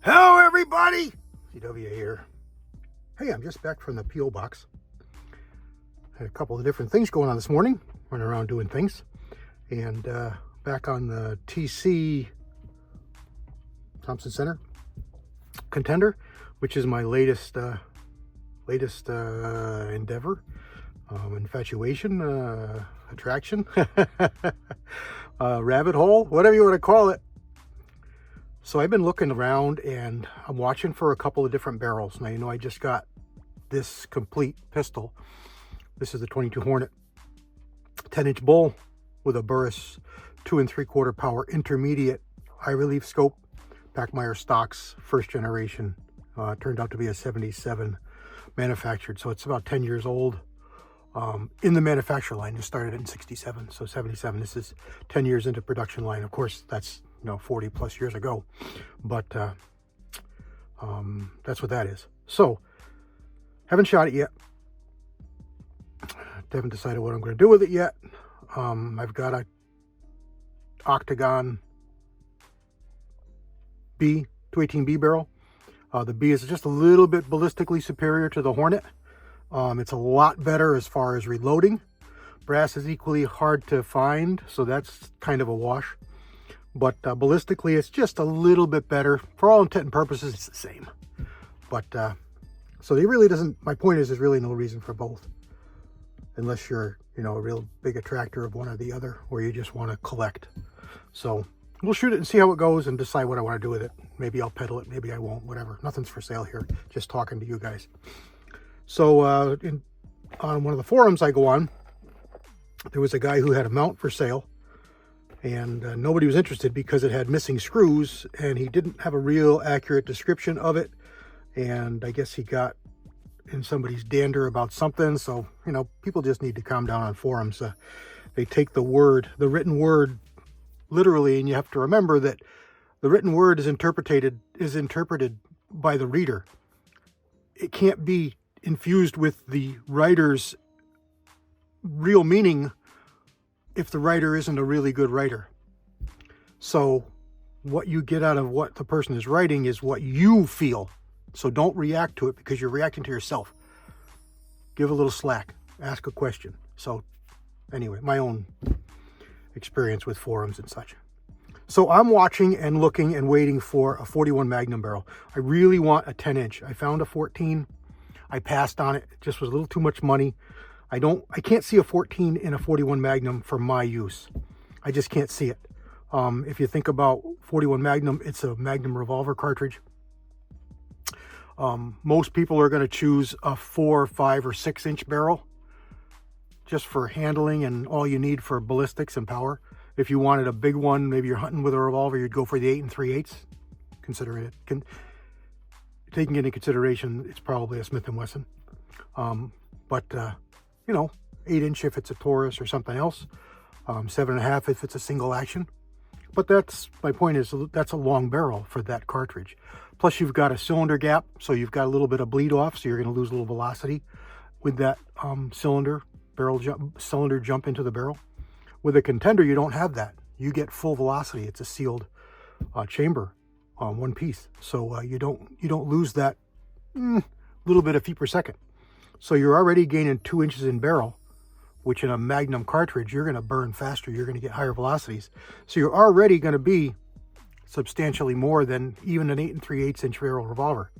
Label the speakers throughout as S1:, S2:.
S1: Hello, everybody. CW here. Hey, I'm just back from the P.O. box. Had a couple of different things going on this morning. Running around doing things. And back on the TC Thompson Center Contender, which is my latest endeavor, infatuation, attraction, rabbit hole, whatever you want to call it. So I've been looking around and I'm watching for a couple of different barrels. Now, you know, I just got this complete pistol. This is the 22 Hornet 10-inch bull with a Burris 2 3/4 power intermediate high relief scope. Backmeyer stocks, first generation. Turned out to be a 77 manufactured. So it's about 10 years old in the manufacturer line. It started in 67. So 77, this is 10 years into production line. Of course, that's 40 plus years ago, but that's what that is. So haven't shot it yet. Haven't decided what I'm going to do with it yet. I've got a Octagon B 218B barrel. The B is just a little bit ballistically superior to the Hornet. It's a lot better as far as reloading. Brass is equally hard to find, so that's kind of a wash. But ballistically, it's just a little bit better. For all intent and purposes, it's the same. But so it really doesn't. My point is, there's really no reason for both, unless you're, a real big attractor of one or the other, or you just want to collect. So we'll shoot it and see how it goes and decide what I want to do with it. Maybe I'll pedal it, maybe I won't. Whatever. Nothing's for sale here. Just talking to you guys. So on one of the forums I go on, there was a guy who had a mount for sale. And nobody was interested because it had missing screws and he didn't have a real accurate description of it. And I guess he got in somebody's dander about something. So, people just need to calm down on forums. They take the written word literally, and you have to remember that the written word is interpreted by the reader. It can't be infused with the writer's real meaning if the writer isn't a really good writer. So what you get out of what the person is writing is what you feel. So don't react to it because you're reacting to yourself. Give a little slack. Ask a question. So anyway, my own experience with forums and such. So I'm watching and looking and waiting for a 41 Magnum barrel. I really want a 10-inch. I found a 14. I passed on it. It just was a little too much money. I can't see a 14 in a 41 Magnum for my use. I just can't see it. If you think about 41 Magnum, it's a Magnum revolver cartridge. Most people are going to choose a 4, 5, or 6-inch barrel just for handling and all you need for ballistics and power. If you wanted a big one, maybe you're hunting with a revolver, you'd go for the 8 3/8. Consider it. Taking into consideration, it's probably a Smith & Wesson. But 8-inch if it's a Taurus or something else, 7.5 if it's a single action. But that's, my point is, that's a long barrel for that cartridge. Plus you've got a cylinder gap, so you've got a little bit of bleed off, so you're going to lose a little velocity with that cylinder jump into the barrel. With a Contender, you don't have that. You get full velocity. It's a sealed chamber, one piece, so you don't lose that little bit of feet per second. So you're already gaining 2 inches in barrel, which in a Magnum cartridge, you're going to burn faster. You're going to get higher velocities. So you're already going to be substantially more than even an 8 3/8 barrel revolver.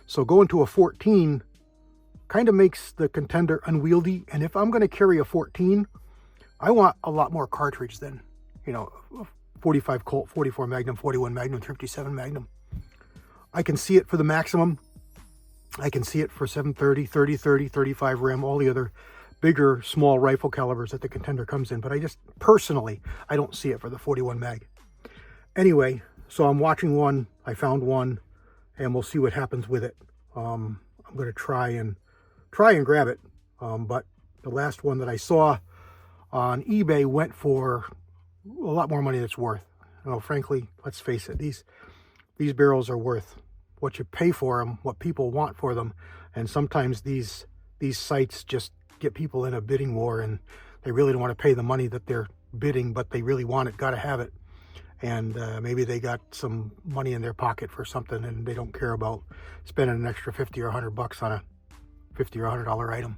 S1: So going to a 14 kind of makes the Contender unwieldy. And if I'm going to carry a 14, I want a lot more cartridge than, 45 Colt, 44 Magnum, 41 Magnum, 57 Magnum. I can see it for the maximum. I can see it for 730, 30, 35 Rim, all the other bigger, small rifle calibers that the Contender comes in. But I don't see it for the 41 Mag. Anyway, so I'm watching one. I found one, and we'll see what happens with it. I'm going to try and grab it. But the last one that I saw on eBay went for a lot more money than it's worth. Frankly, let's face it, these barrels are worth what you pay for them, what people want for them. And sometimes these sites just get people in a bidding war and they really don't want to pay the money that they're bidding, but they really want it, got to have it. and maybe they got some money in their pocket for something and they don't care about spending an extra 50 or 100 bucks on a $50 or $100 item.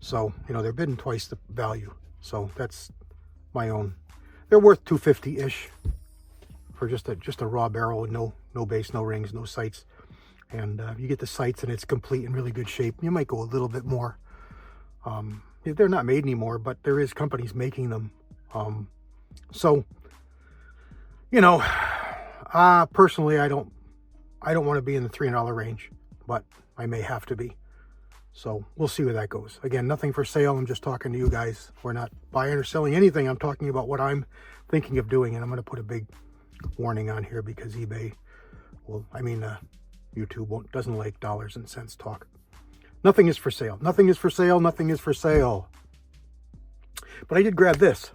S1: So, you know, they're bidding twice the value. So that's my own. They're worth $250-ish for just a raw barrel with no base, no rings, no sights. And you get the sights and it's complete in really good shape. You might go a little bit more. They're not made anymore, but there is companies making them. So, you know, personally, I don't want to be in the $300 range, but I may have to be. So we'll see where that goes. Again, nothing for sale. I'm just talking to you guys. We're not buying or selling anything. I'm talking about what I'm thinking of doing, and I'm going to put a big warning on here because eBay, YouTube doesn't like dollars and cents talk. Nothing is for sale. Nothing is for sale. Nothing is for sale. But I did grab this.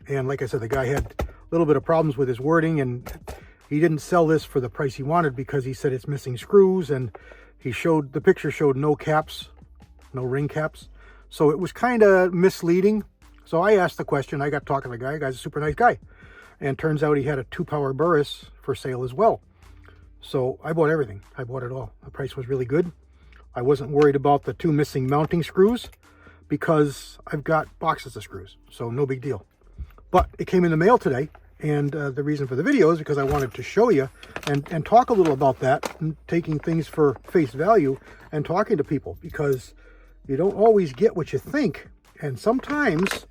S1: And like I said, the guy had a little bit of problems with his wording, and he didn't sell this for the price he wanted because he said it's missing screws, and the picture showed no caps, no ring caps. So it was kind of misleading. So I asked the question. I got talking to the guy. The guy's a super nice guy. And turns out he had a 2-power Burris for sale as well. So I bought everything. I bought it all. The price was really good. I wasn't worried about the 2 missing mounting screws because I've got boxes of screws. So no big deal. But it came in the mail today. And the reason for the video is because I wanted to show you and talk a little about that, and taking things for face value and talking to people, because you don't always get what you think. And sometimes,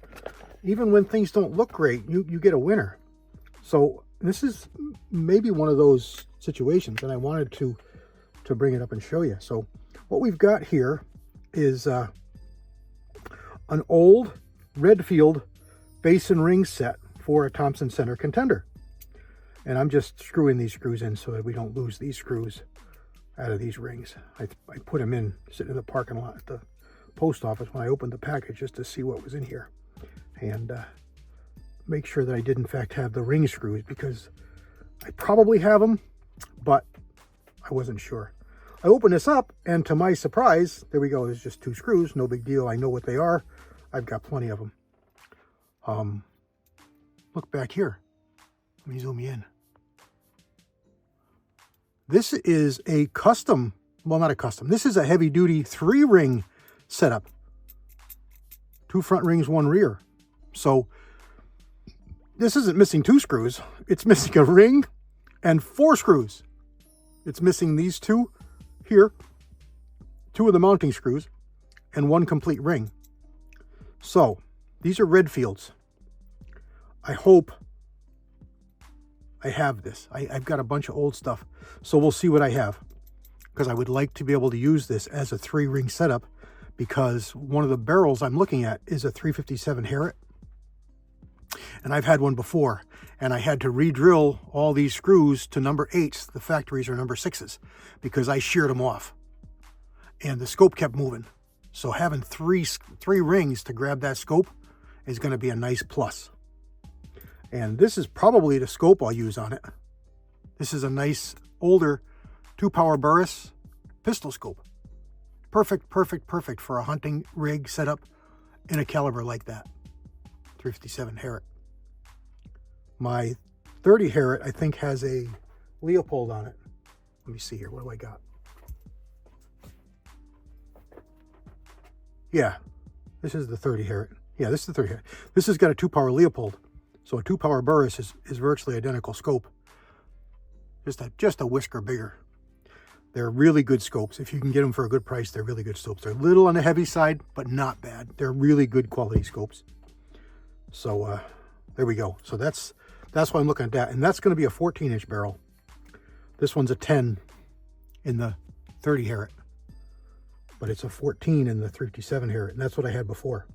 S1: even when things don't look great, you get a winner. So this is maybe one of those situations, and I wanted to bring it up and show you. So what we've got here is an old Redfield base and ring set for a Thompson center Contender. And I'm just screwing these screws in so that we don't lose these screws out of these rings. I put them in, sitting in the parking lot at the post office when I opened the package just to see what was in here. And make sure that I did in fact have the ring screws, because I probably have them, but I wasn't sure. I opened this up, and to my surprise, there we go. There's just 2 screws. No big deal. I know what they are. I've got plenty of them. Look back here. Let me zoom you in. This is a custom, well, not a custom. This is a heavy-duty 3-ring setup. 2 front rings, 1 rear. So this isn't missing 2 screws. It's missing a ring and 4 screws. It's missing these 2 here, 2 of the mounting screws, and 1 complete ring. So these are Redfields. I hope I have this. I've got a bunch of old stuff, so we'll see what I have, because I would like to be able to use this as a 3-ring setup, because one of the barrels I'm looking at is a 357 Harriet, and I've had one before, and I had to re-drill all these screws to number 8s. The factories are number 6s, because I sheared them off, and the scope kept moving. So having three rings to grab that scope is going to be a nice plus. And this is probably the scope I'll use on it. This is a nice older 2-power Burris pistol scope. Perfect for a hunting rig setup in a caliber like that. 357 Harriet. My 30 Harriet, I think, has a Leopold on it. Let me see here. What do I got? Yeah, this is the 30 Harriet. Yeah, this is the 30 Harriet. This has got a 2-power Leopold. So a 2-power Burris is virtually identical scope. Just a whisker bigger. They're really good scopes. If you can get them for a good price, they're really good scopes. They're a little on the heavy side, but not bad. They're really good quality scopes. So there we go. So that's why I'm looking at that. And that's going to be a 14-inch barrel. This one's a 10 in the 30 Harriet. But it's a 14 in the 357 Harriet. And that's what I had before.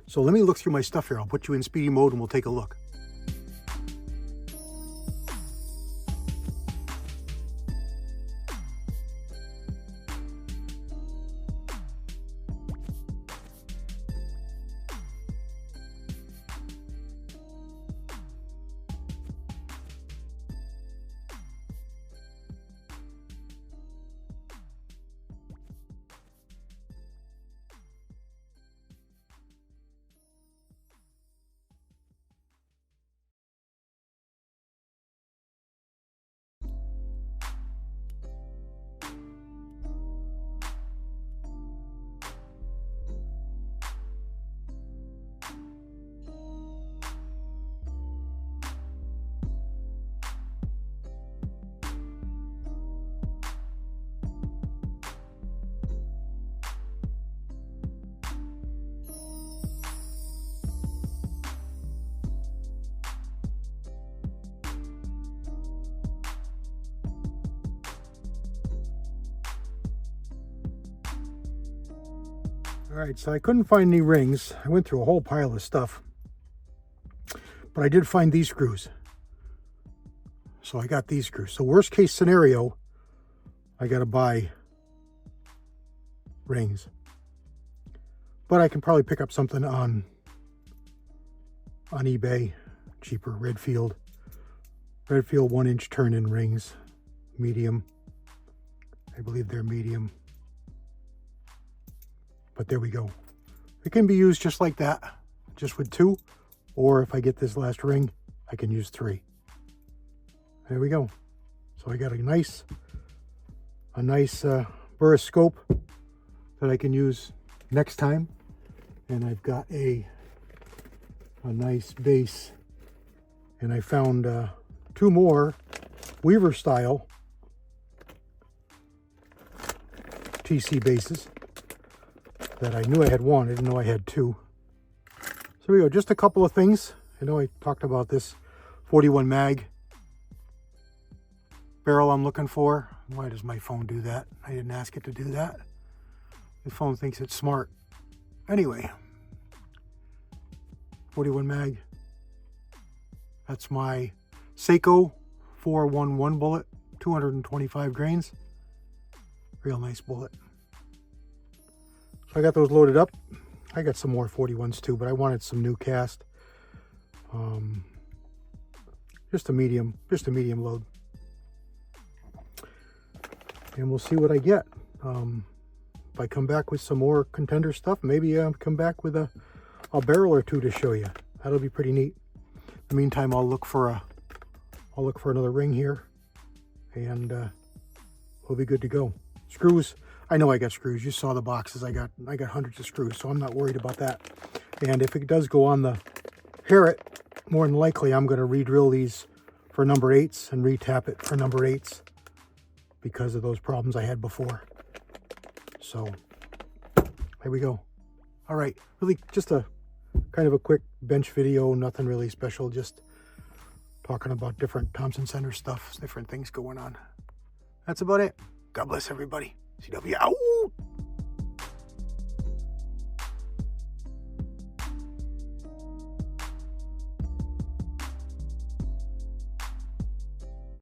S1: So let me look through my stuff here. I'll put you in speedy mode and we'll take a look. right, so I couldn't find any rings. I went through a whole pile of stuff, but I did find these screws. So I got these screws. So worst case scenario, I got to buy rings. But I can probably pick up something on eBay, cheaper. Redfield 1-inch turn-in rings, medium. I believe they're medium. But there we go. It can be used just like that, just with 2. Or if I get this last ring, I can use 3. There we go. So I got a nice buroscope that I can use next time. And I've got a nice base. And I found 2 more Weaver style TC bases that I knew I had 1. I didn't know I had 2. So here we go. Just a couple of things. I know I talked about this 41 mag barrel I'm looking for. Why does my phone do that? I didn't ask it to do that. The phone thinks it's smart. Anyway, 41 mag. That's my Seiko 411 bullet, 225 grains. Real nice bullet. So I got those loaded up. I got some more 41s too, but I wanted some new cast. Just a medium load. And we'll see what I get. If I come back with some more Contender stuff, maybe I'll come back with a barrel or 2 to show you. That'll be pretty neat. In the meantime, I'll look for another ring here, and we'll be good to go. Screws, I know I got screws. You saw the boxes. I got hundreds of screws, so I'm not worried about that. And if it does go on the Harriet, more than likely I'm going to re-drill these for number 8s and re-tap it for number 8s because of those problems I had before. So there we go. All right, really just a kind of a quick bench video, nothing really special, just talking about different Thompson Center stuff, different things going on. That's about it. God bless everybody. CW out.